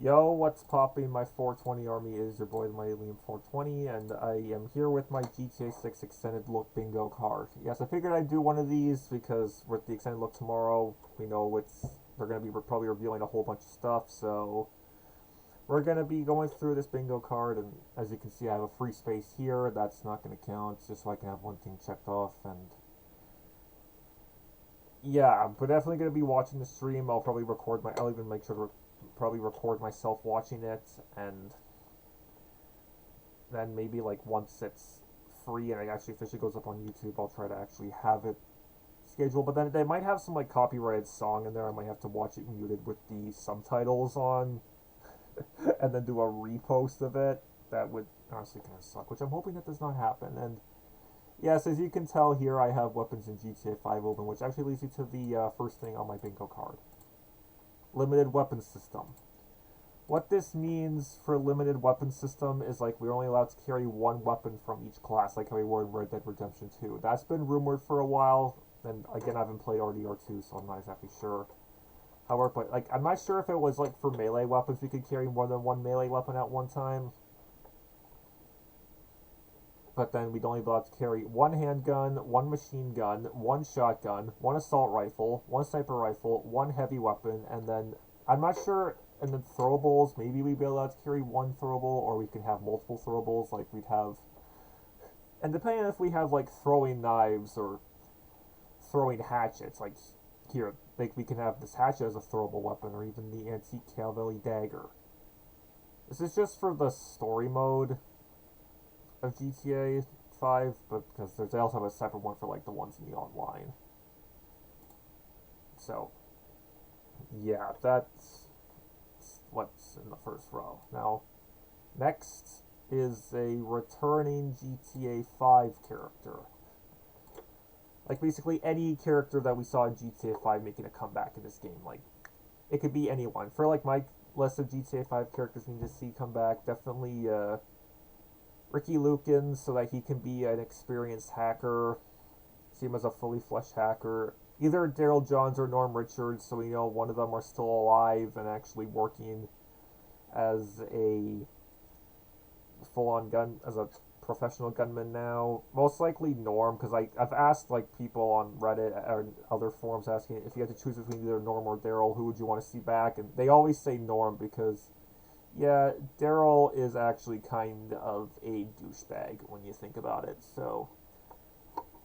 Yo, what's popping? My 420 army is your boy, my Liam 420, and I am here with my GTA 6 extended look bingo card. Yes, I figured I'd do one of these because with the extended look tomorrow, we know they're gonna be probably revealing a whole bunch of stuff. So we're gonna be going through this bingo card, and as you can see, I have a free space here. That's not gonna count, just so I can have one thing checked off. And yeah, I'm definitely gonna be watching the stream. I'll even make sure to probably record myself watching it, and then maybe like once it's free and it actually officially goes up on YouTube, I'll try to actually have it scheduled. But then they might have some like copyrighted song in there. I might have to watch it muted with the subtitles on, and then do a repost of it. That would honestly kind of suck, which I'm hoping that does not happen. And yes, as you can tell here, I have weapons in GTA 5 open, which actually leads you to the first thing on my bingo card: limited weapon system. What this means for limited weapon system is like we're only allowed to carry one weapon from each class, like how we were in Red Dead Redemption 2. That's been rumored for a while, and again, I haven't played RDR2, so I'm not exactly sure how it worked. But like, I'm not sure if it was like for melee weapons we could carry more than one melee weapon at one time, but then we'd only be allowed to carry one handgun, one machine gun, one shotgun, one assault rifle, one sniper rifle, one heavy weapon, and then I'm not sure. And then throwables, maybe we'd be allowed to carry one throwable, or we could have multiple throwables. Like we'd have, and depending on if we have like throwing knives or throwing hatchets, like here, like we can have this hatchet as a throwable weapon, or even the antique cavalry dagger. This is just for the story mode of GTA 5, but because they also have a separate one for like the ones in the online. So yeah, that's what's in the first row. Now, next is a returning GTA 5 character. Like basically any character that we saw in GTA 5 making a comeback in this game. Like it could be anyone. For like my list of GTA 5 characters we need to see come back, definitely Ricky Lukens, so that he can be an experienced hacker, see him as a fully fleshed hacker. Either Daryl Johns or Norm Richards, so we know one of them are still alive and actually working as a as a professional gunman now. Most likely Norm, because I've asked like people on Reddit or other forums asking if you had to choose between either Norm or Daryl, who would you want to see back, and they always say Norm because yeah, Daryl is actually kind of a douchebag when you think about it. So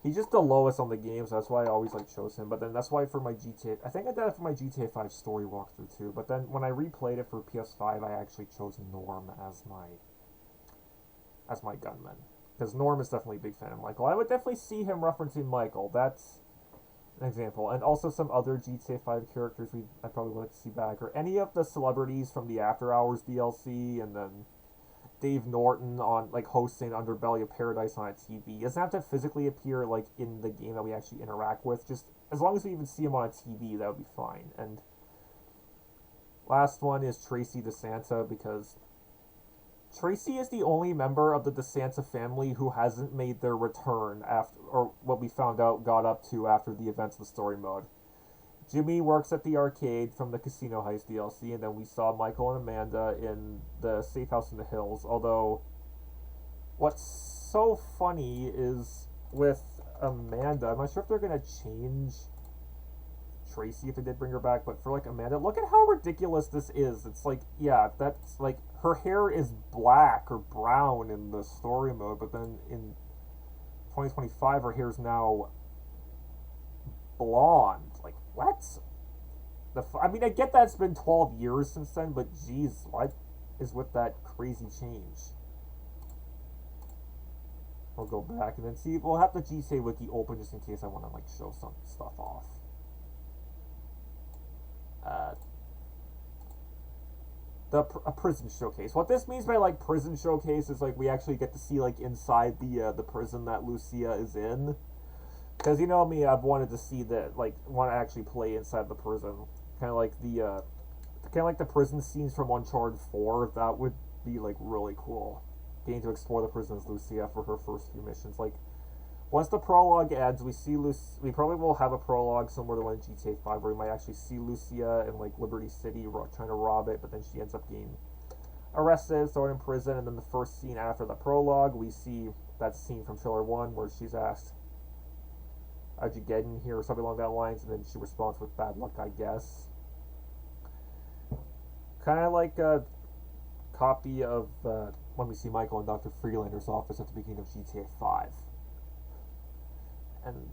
he's just the lowest on the game, so that's why I always like chose him. But then that's why for my GTA, I think I did it for my GTA 5 story walkthrough too. But then when I replayed it for PS5, I actually chose Norm as my gunman, because Norm is definitely a big fan of Michael. I would definitely see him referencing Michael. That's an example, and also some other GTA 5 characters I probably would like to see back, or any of the celebrities from the After Hours DLC, and then Dave Norton on like hosting Underbelly of Paradise on a TV. He doesn't have to physically appear like in the game that we actually interact with. Just as long as we even see him on a TV, that would be fine. And last one is Tracy DeSanta, because Tracy is the only member of the DeSanta family who hasn't made their return after, or what we found out got up to after the events of the story mode. Jimmy works at the arcade from the Casino Heist DLC, and then we saw Michael and Amanda in the Safe House in the Hills. Although, what's so funny is with Amanda, I'm not sure if they're gonna change Tracy if they did bring her back, but for like Amanda, look at how ridiculous this is. It's like, yeah, that's like her hair is black or brown in the story mode, but then in 2025 her hair is now blonde. Like, what? I mean, I get that it's been 12 years since then, but geez, what is with that crazy change? We'll go back and then see. We'll have the GTA wiki open just in case I want to like show some stuff off. Uh, a prison showcase. What this means by like prison showcase is like we actually get to see like inside the prison that Lucia is in. Because you know me, I've wanted to see that, like, want to actually play inside the prison, kind of like the prison scenes from Uncharted 4. That would be like really cool. Getting to explore the prison as Lucia for her first few missions. Like, Once the prologue ends, we see we probably will have a prologue similar to one in GTA 5 where we might actually see Lucia in like Liberty City trying to rob it, but then she ends up getting arrested, thrown in prison, and then the first scene after the prologue, we see that scene from trailer 1 where she's asked, how'd you get in here, or something along that lines, and then she responds with bad luck, I guess. Kind of like a copy of when we see Michael in Dr. Freelander's office at the beginning of GTA 5. And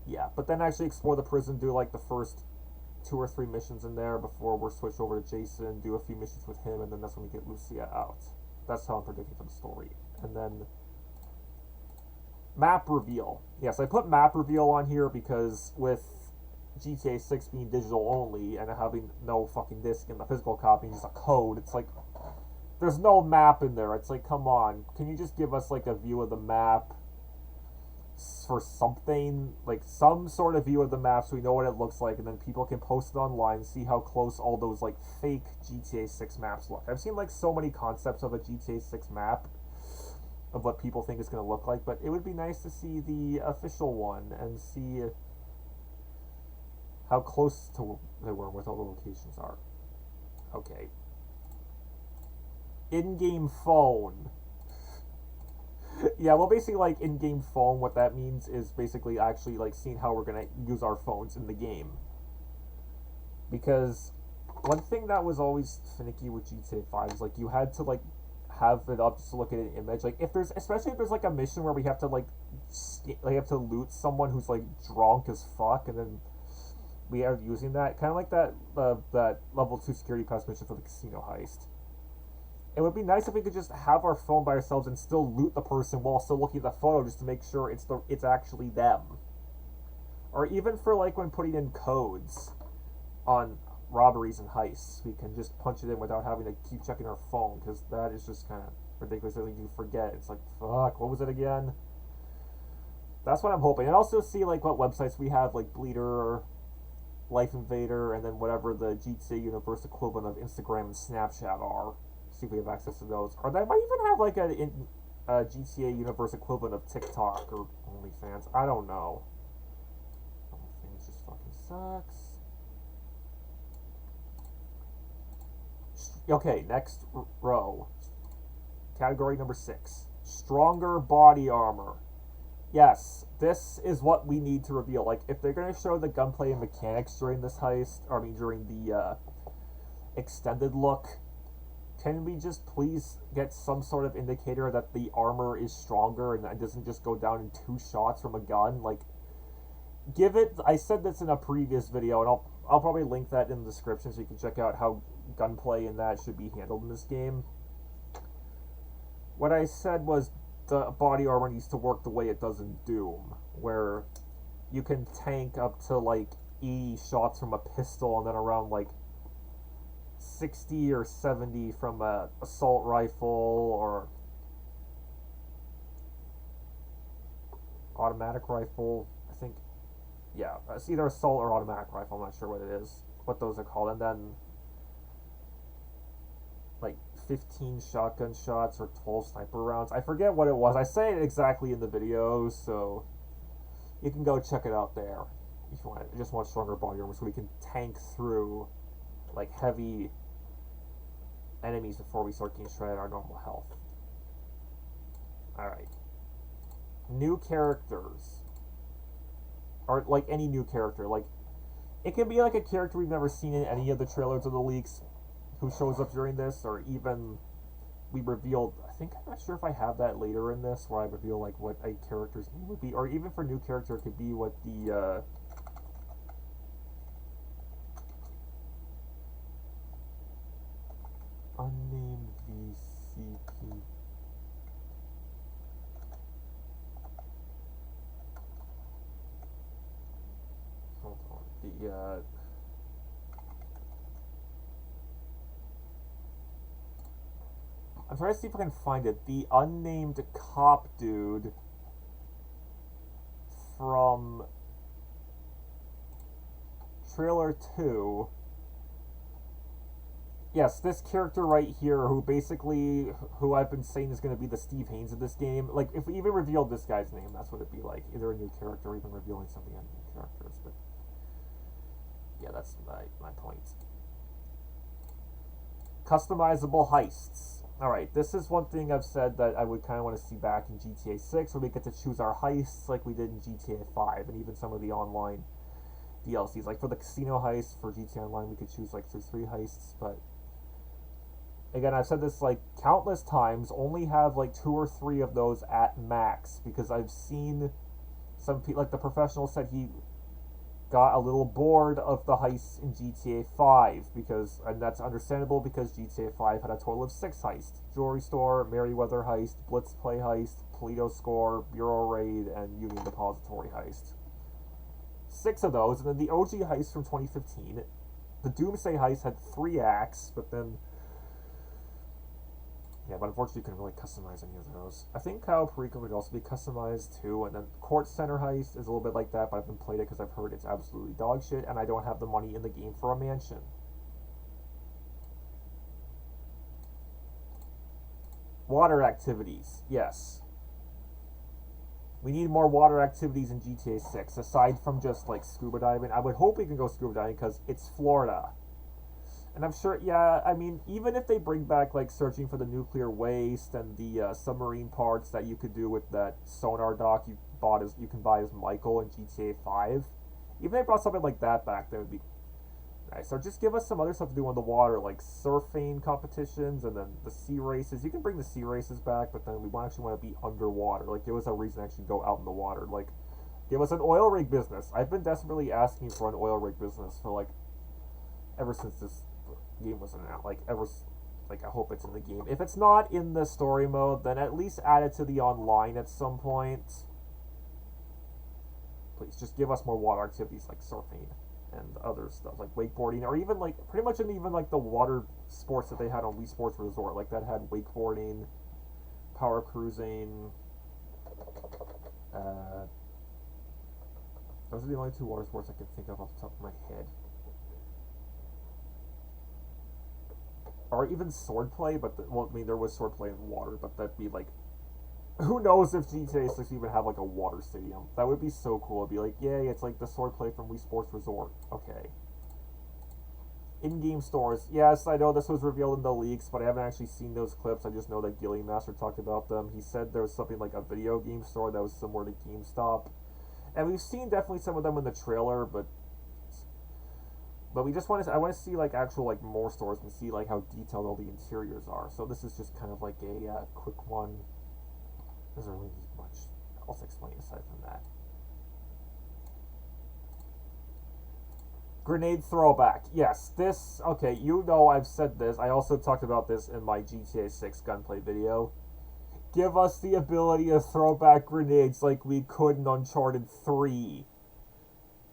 yeah, but then actually explore the prison, do like the first 2 or 3 missions in there before we're switched over to Jason, do a few missions with him, and then that's when we get Lucia out. That's how I'm predicting for the story. And then map reveal. Yes, I put map reveal on here because with GTA 6 being digital only and having no fucking disc in the physical copy, just a code, it's like there's no map in there. It's like, come on, can you just give us like a view of the map for something, like some sort of view of the map so we know what it looks like, and then people can post it online and see how close all those like fake GTA 6 maps look. I've seen like so many concepts of a GTA 6 map of what people think it's going to look like, but it would be nice to see the official one and see how close to they were with all the locations are. Okay. In-game phone. Yeah, well, basically, like, in-game phone, what that means is basically actually, like, seeing how we're gonna use our phones in the game. Because one thing that was always finicky with GTA 5 is, like, you had to, like, have it up just to look at an image. Like, if there's, especially if there's, like, a mission where we have to, like, have to loot someone who's, like, drunk as fuck, and then we are using that. Kind of like that, that level 2 security pass mission for the casino heist. It would be nice if we could just have our phone by ourselves and still loot the person while still looking at the photo just to make sure it's actually them. Or even for like when putting in codes on robberies and heists, we can just punch it in without having to keep checking our phone, because that is just kind of ridiculous. That you forget. It's like, fuck, what was it again? That's what I'm hoping. And also see like what websites we have, like Bleeder, Life Invader, and then whatever the GTA Universe equivalent of Instagram and Snapchat are. See if we have access to those. Or they might even have like a GTA Universe equivalent of TikTok or OnlyFans. I don't know. OnlyFans just fucking sucks. Okay, next row. Category number 6. Stronger body armor. Yes, this is what we need to reveal. Like, if they're going to show the gunplay and mechanics during this heist, or I mean during the extended look, can we just please get some sort of indicator that the armor is stronger and it doesn't just go down in 2 shots from a gun? Like, give it. I said this in a previous video, and I'll probably link that in the description so you can check out how gunplay and that should be handled in this game. What I said was the body armor needs to work the way it does in Doom, where you can tank up to like 80 shots from a pistol and then around like 60 or 70 from a assault rifle or automatic rifle. I think, yeah, it's either assault or automatic rifle. I'm not sure what it is, what those are called. And then like 15 shotgun shots or 12 sniper rounds. I forget what it was. I say it exactly in the video, so you can go check it out there if you want. Just want stronger body armor so we can tank through like heavy enemies before we start getting straight at our normal health. Alright. New characters. Or like any new character. Like, it can be like a character we've never seen in any of the trailers or the leaks who shows up during this, or even we revealed, I think, I'm not sure if I have that later in this, where I reveal like what a character's name would be, or even for new character it could be what the unnamed VCP. Hold on. I'm trying to see if I can find it. The unnamed cop dude from trailer 2 Yes, this character right here, who I've been saying is going to be the Steve Haynes of this game. Like, if we even revealed this guy's name, that's what it'd be like. Either a new character or even revealing something on new characters. But yeah, that's my point. Customizable heists. Alright, this is one thing I've said that I would kind of want to see back in GTA 6, where we get to choose our heists like we did in GTA 5, and even some of the online DLCs. Like, for the casino heist for GTA Online, we could choose, like, through 3 heists, but again, I've said this, like, countless times, only have, like, 2 or 3 of those at max, because I've seen some people, like, the professional said he got a little bored of the heists in GTA 5 because, and that's understandable because GTA 5 had a total of 6 heists: Jewelry Store, Merryweather heist, Blitz Play heist, Polito Score, Bureau Raid, and Union Depository heist. 6 of those, and then the OG heist from 2015. The Doomsday heist had 3 acts, but then yeah, but unfortunately you couldn't really customize any of those. I think Cayo Perico could also be customized too, and then Court Center Heist is a little bit like that, but I haven't played it because I've heard it's absolutely dog shit, and I don't have the money in the game for a mansion. Water activities, yes. We need more water activities in GTA 6, aside from just, like, scuba diving. I would hope we can go scuba diving because it's Florida. And I'm sure, yeah, I mean, even if they bring back, like, searching for the nuclear waste and the submarine parts that you could do with that sonar dock you can buy as Michael in GTA 5, even if they brought something like that back, that would be nice. Or just give us some other stuff to do on the water, like surfing competitions and then the sea races. You can bring the sea races back, but then we actually want to be underwater. Like, give us a reason to actually go out in the water. Like, give us an oil rig business. I've been desperately asking for an oil rig business for, like, ever since this game was announced. Like, I hope it's in the game. If it's not in the story mode, then at least add it to the online at some point. Please, just give us more water activities like surfing and other stuff like wakeboarding, or even like pretty much even like the water sports that they had on Wii Sports Resort. Like, that had wakeboarding, power cruising. Uh, those are the only 2 water sports I can think of off the top of my head. Or even swordplay, but well, I mean, there was swordplay in water, but that'd be like, who knows if GTA 6 even have like a water stadium? That would be so cool. It'd be like, yay, it's like the swordplay from Wii Sports Resort. Okay. In-game stores. Yes, I know this was revealed in the leaks, but I haven't actually seen those clips. I just know that Gilly Master talked about them. He said there was something like a video game store that was similar to GameStop. And we've seen definitely some of them in the trailer, but we just want to, I want to see like actual like more stores and see like how detailed all the interiors are. So this is just kind of like a quick one. Doesn't really need much else to explain aside from that. Grenade throwback. Yes, this, okay, you know I've said this. I also talked about this in my GTA 6 gunplay video. Give us the ability to throw back grenades like we could in Uncharted 3.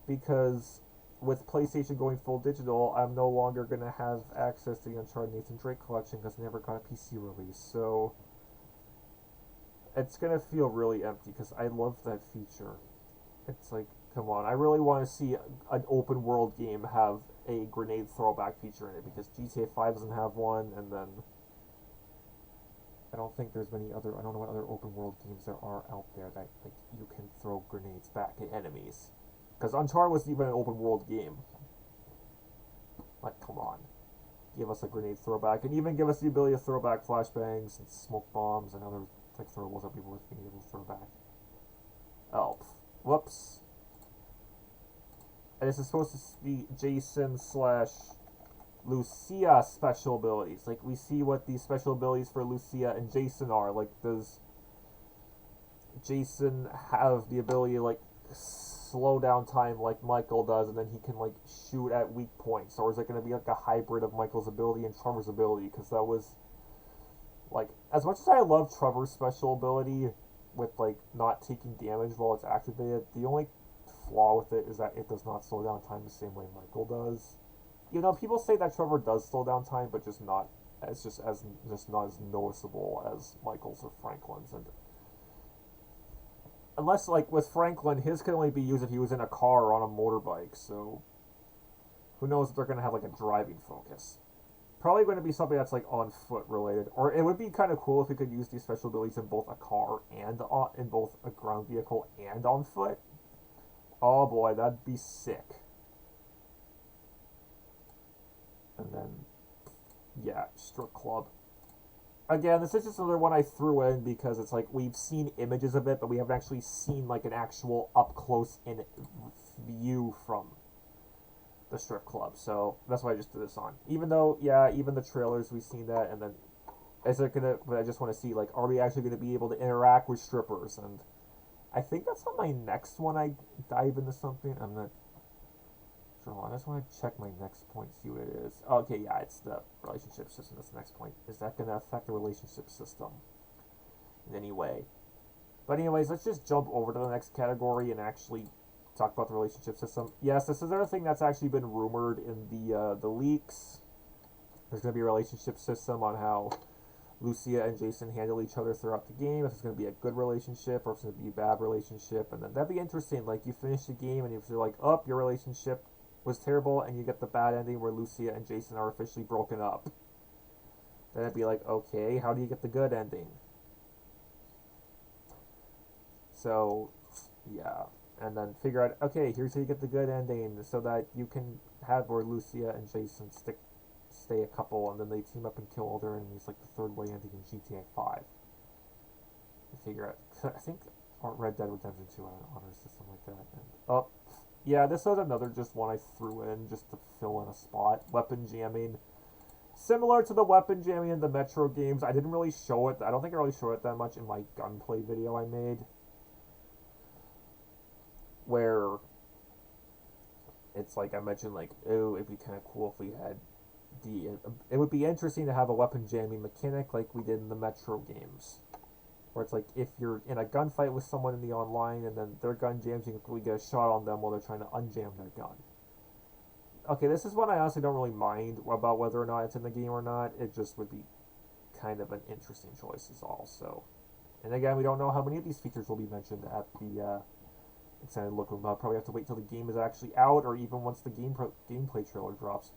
Because with PlayStation going full digital, I'm no longer going to have access to the Uncharted Nathan Drake collection because I never got a PC release. So it's going to feel really empty because I love that feature. It's like, come on, I really want to see an open world game have a grenade throwback feature in it because GTA 5 doesn't have one, and then I don't think there's many other, I don't know what other open world games there are out there that like you can throw grenades back at enemies. Because Uncharted was even an open world game. Like, come on. Give us a grenade throwback, and even give us the ability to throw back flashbangs and smoke bombs and other like throwables that people worth being able to throw back. Oh, whoops. And this is supposed to be Jason slash Lucia special abilities. Like, we see what the special abilities for Lucia and Jason are. Like, does Jason have the ability to, like, slow down time like Michael does, and then he can, like, shoot at weak points? Or is it going to be, like, a hybrid of Michael's ability and Trevor's ability? Because that was, like, as much as I love Trevor's special ability with, like, not taking damage while it's activated, the only flaw with it is that it does not slow down time the same way Michael does. You know, people say that Trevor does slow down time, but just not not as noticeable as Michael's or Franklin's. And unless, like, with Franklin, his can only be used if he was in a car or on a motorbike. So who knows if they're gonna have like a driving focus. probably going to be something that's like on foot related, or it would be kind of cool if we could use these special abilities in both a car and in both a ground vehicle and on foot. Oh boy, that'd be sick. And then, yeah, strip club. Again, this is just another one I threw in because it's like we've seen images of it, but we haven't actually seen like an actual up close in view from the strip club. So that's why I just threw this on. Even though, yeah, even the trailers we've seen that, and then is it gonna? But I just want to see like, are we actually gonna be able to interact with strippers? And I think that's on my next one. I dive into something. I'm not sure. I just want to check my next point, see what it is. Okay, yeah, it's the relationship system. That's the next point. Is that gonna affect the relationship system in any way? But anyways, let's just jump over to the next category and actually talk about the relationship system. Yes, this is another thing that's actually been rumored in the leaks. There's going to be a relationship system on how Lucia and Jason handle each other throughout the game. If it's going to be a good relationship or if it's going to be a bad relationship. And then that'd be interesting. Like, you finish the game and if you're like, oh, your relationship was terrible, and you get the bad ending where Lucia and Jason are officially broken up. Then it'd be like, okay, how do you get the good ending? So, yeah. And then figure out, okay, here's how you get the good ending so that you can have where Lucia and Jason stay a couple and then they team up and kill all their enemies like the third way ending in GTA 5. Figure out, I think Red Dead Redemption 2 had an honor system like that. And, oh, yeah, this was another just one I threw in just to fill in a spot. Weapon jamming. Similar to the weapon jamming in the Metro games, I didn't really show it. I don't think I really showed it that much in my gunplay video I made. Where it's like I mentioned, like, oh, it'd be kind of cool if we had it would be interesting to have a weapon jamming mechanic like we did in the Metro games. Where it's like, if you're in a gunfight with someone in the online and then their gun jams, you can quickly get a shot on them while they're trying to unjam their gun. Okay, this is one I honestly don't really mind about whether or not it's in the game or not. It just would be kind of an interesting choice is all. So, and again, we don't know how many of these features will be mentioned at the extended look. We'll probably have to wait till the game is actually out, or even once the gameplay trailer drops.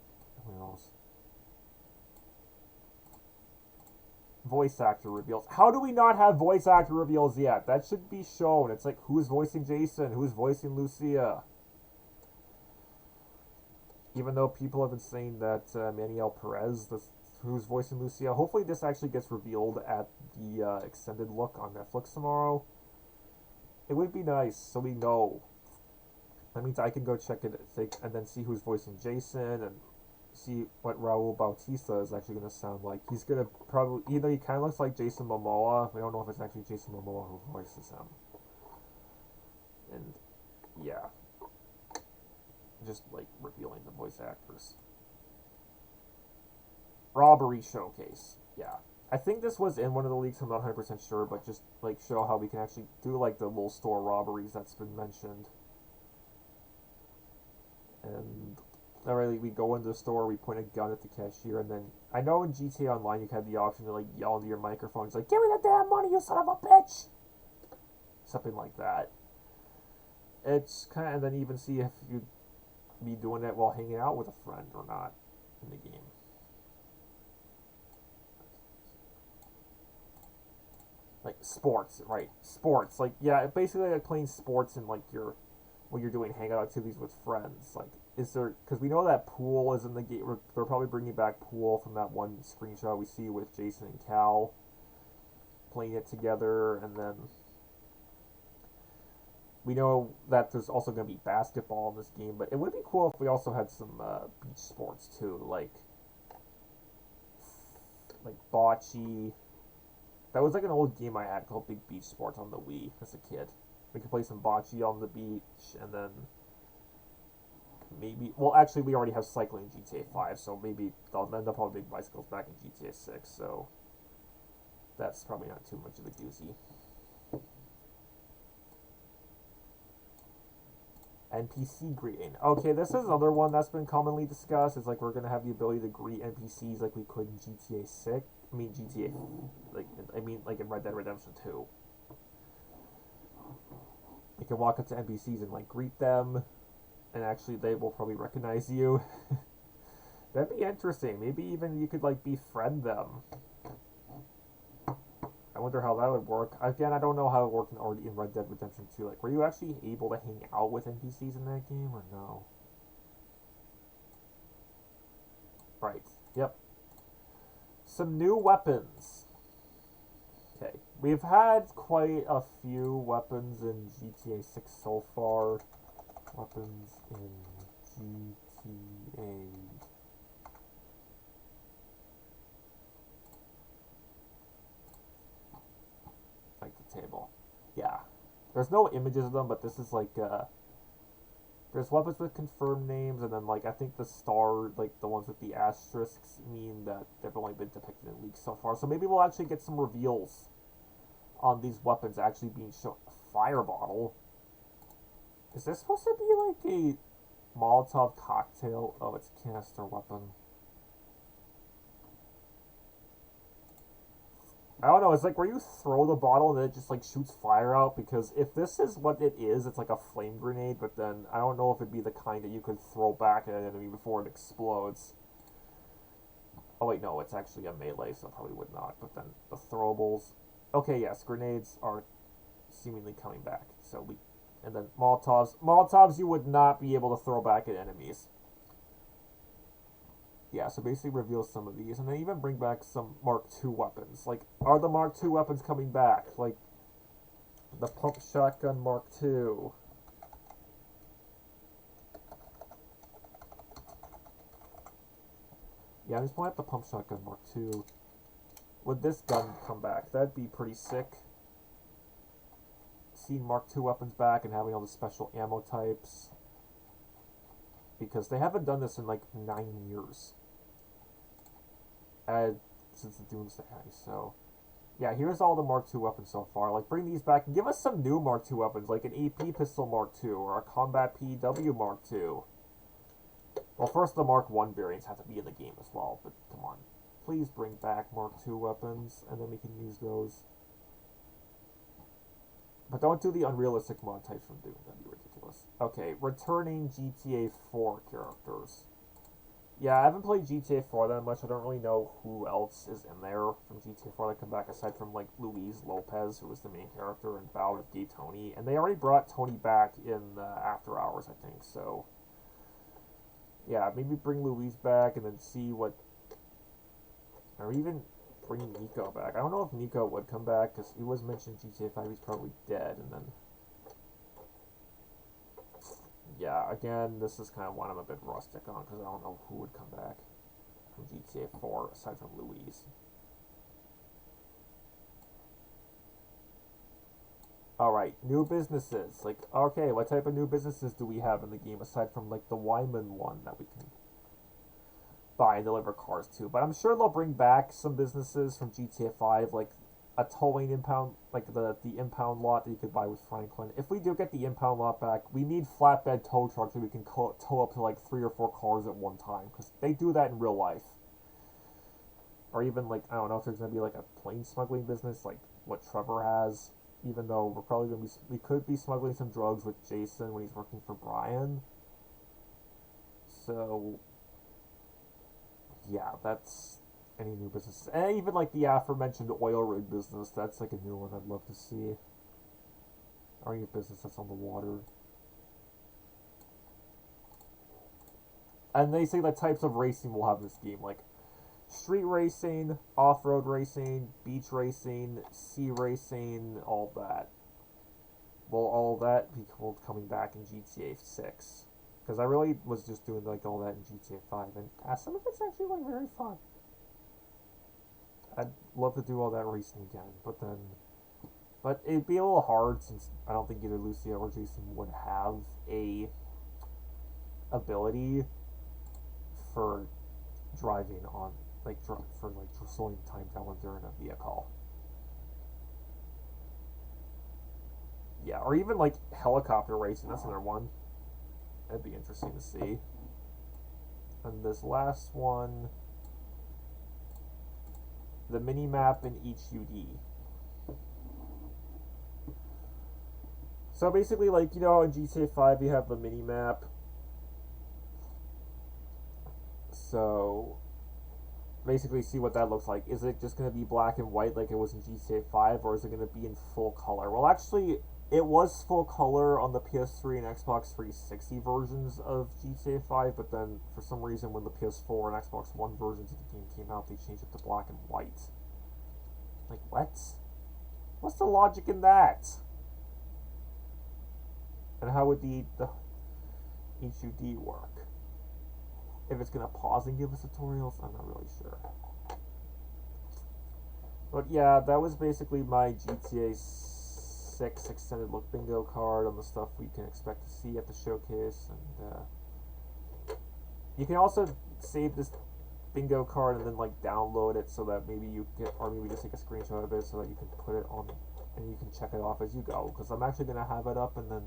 Who knows? Voice actor reveals. How do we not have voice actor reveals yet? That should be shown. It's like, who's voicing Jason? Who's voicing Lucia? Even though people have been saying that Manuel Perez, who's voicing Lucia, hopefully this actually gets revealed at the extended look on Netflix tomorrow. It would be nice, so we know. That means I can go check it and then see who's voicing Jason and see what Raul Bautista is actually going to sound like. He's going to probably, either he kind of looks like Jason Momoa. We don't know if it's actually Jason Momoa who voices him. And yeah, just like revealing the voice actors. Robbery showcase. Yeah. I think this was in one of the leaks, I'm not 100% sure, but just like show how we can actually do like the little store robberies that's been mentioned. And already we go into the store, we point a gun at the cashier, and then I know in GTA Online you had the option to like yell into your microphone. It's like, give me the damn money, you son of a bitch! Something like that. It's kind of, and then even see if you'd be doing it while hanging out with a friend or not in the game. Like sports, right? Sports, like, yeah, basically like playing sports in like your when you're doing hangout activities with friends. Like, is there, because we know that pool is in the game. They're probably bringing back pool from that one screenshot we see with Jason and Cal playing it together, and then we know that there's also going to be basketball in this game. But it would be cool if we also had some beach sports too, like bocce. That was like an old game I had called Big Beach Sports on the Wii as a kid. We could play some bocce on the beach, and then maybe, well, actually we already have cycling in GTA 5, so maybe they'll end up on big bicycles back in GTA 6, so that's probably not too much of a doozy. NPC greeting. Okay, this is another one that's been commonly discussed. It's like we're going to have the ability to greet NPCs like we could in GTA 6. Like in Red Dead Redemption 2. You can walk up to NPCs and like greet them, and actually they will probably recognize you. That'd be interesting. Maybe even you could like befriend them. I wonder how that would work. Again, I don't know how it worked in Red Dead Redemption 2. Like, were you actually able to hang out with NPCs in that game or no? Right. Yep. Some new weapons. Okay. We've had quite a few weapons in GTA 6 so far. Weapons in GTA. Like the table. Yeah. There's no images of them, but this is like, there's weapons with confirmed names, and then, like, I think the star, like, the ones with the asterisks mean that they've only been depicted in leaks so far. So maybe we'll actually get some reveals on these weapons actually being shown. Fire bottle. Is this supposed to be, like, a Molotov cocktail? Oh, it's a canister weapon. I don't know, it's like where you throw the bottle and then it just like shoots fire out, because if this is what it is, it's like a flame grenade, but then I don't know if it'd be the kind that you could throw back at an enemy before it explodes. Oh wait, no, it's actually a melee, so it probably would not, but then the throwables. Okay, yes, grenades are seemingly coming back, so we... And then Molotovs. Molotovs you would not be able to throw back at enemies. Yeah, so basically reveal some of these, and then even bring back some Mark II weapons. Like, are the Mark II weapons coming back? Like, the Pump Shotgun Mark II. Yeah, I'm just pulling up the Pump Shotgun Mark II. Would this gun come back? That'd be pretty sick. Seeing Mark II weapons back and having all the special ammo types. Because they haven't done this in like 9 years. Since the Doomsday Heist, so... Yeah, here's all the Mark II weapons so far. Like, bring these back and give us some new Mark II weapons, like an AP pistol Mark II or a Combat PW Mark II. Well, first the Mark I variants have to be in the game as well, but come on. Please bring back Mark II weapons, and then we can use those. But don't do the unrealistic mod types from Doom, that'd be ridiculous. Okay, returning GTA 4 characters. Yeah, I haven't played GTA 4 that much. I don't really know who else is in there from GTA 4 that come back, aside from, like, Luis Lopez, who was the main character, and Bout of Gay Tony. And they already brought Tony back in After Hours, I think, so... Yeah, maybe bring Luis back and then see what... Or even bring Nico back. I don't know if Nico would come back, because he was mentioned in GTA 5, he's probably dead, and then... Yeah, again, this is kind of one I'm a bit rustic on, because I don't know who would come back from GTA 4, aside from Luis. Alright, new businesses. Like, okay, what type of new businesses do we have in the game, aside from, like, the Wyman one that we can buy and deliver cars to? But I'm sure they'll bring back some businesses from GTA 5, like a towing impound, like the impound lot that you could buy with Franklin. If we do get the impound lot back, we need flatbed tow trucks that we can tow up to like 3 or 4 cars at one time, because they do that in real life. Or even like, I don't know if there's gonna be like a plane smuggling business like what Trevor has. Even though we're probably gonna be, we could be smuggling some drugs with Jason when he's working for Brian. So yeah, that's any new business. And even like the aforementioned oil rig business, that's like a new one I'd love to see. Or any business that's on the water. And they say the types of racing we'll have in this game, like street racing, off-road racing, beach racing, sea racing, all that. Will all that be coming back in GTA 6? Because I really was just doing like all that in GTA 5, and some of it's actually like very fun. I'd love to do all that racing again, but it'd be a little hard since I don't think either Lucia or Jason would have a ability for driving on, like, for like slowing time down when they're in a vehicle. Yeah, or even like helicopter racing. That's another one. That'd be interesting to see. And this last one, the mini map in each UD. So basically, like, you know, in GTA 5 you have the mini map. So basically see what that looks like. Is it just going to be black and white like it was in GTA 5, or is it going to be in full color? Well, actually, it was full color on the PS3 and Xbox 360 versions of GTA 5, but then for some reason when the PS4 and Xbox One versions of the game came out, they changed it to black and white. Like, what? What's the logic in that? And how would the HUD work? If it's going to pause and give us tutorials, I'm not really sure. But yeah, that was basically my GTA 6 extended look bingo card on the stuff we can expect to see at the showcase. And you can also save this bingo card and then like download it so that maybe you get, or maybe just take a screenshot of it so that you can put it on and you can check it off as you go. Because I'm actually going to have it up and then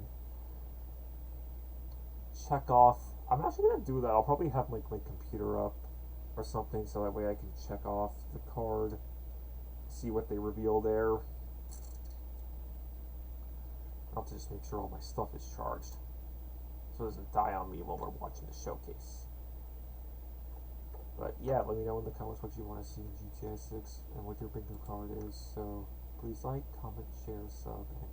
check off. I'm actually going to do that. I'll probably have like my computer up or something so that way I can check off the card, see what they reveal there. I'll just make sure all my stuff is charged so it doesn't die on me while we're watching the showcase. But yeah, let me know in the comments what you want to see in GTA 6 and what your bingo card is. So please like, comment, share, sub, and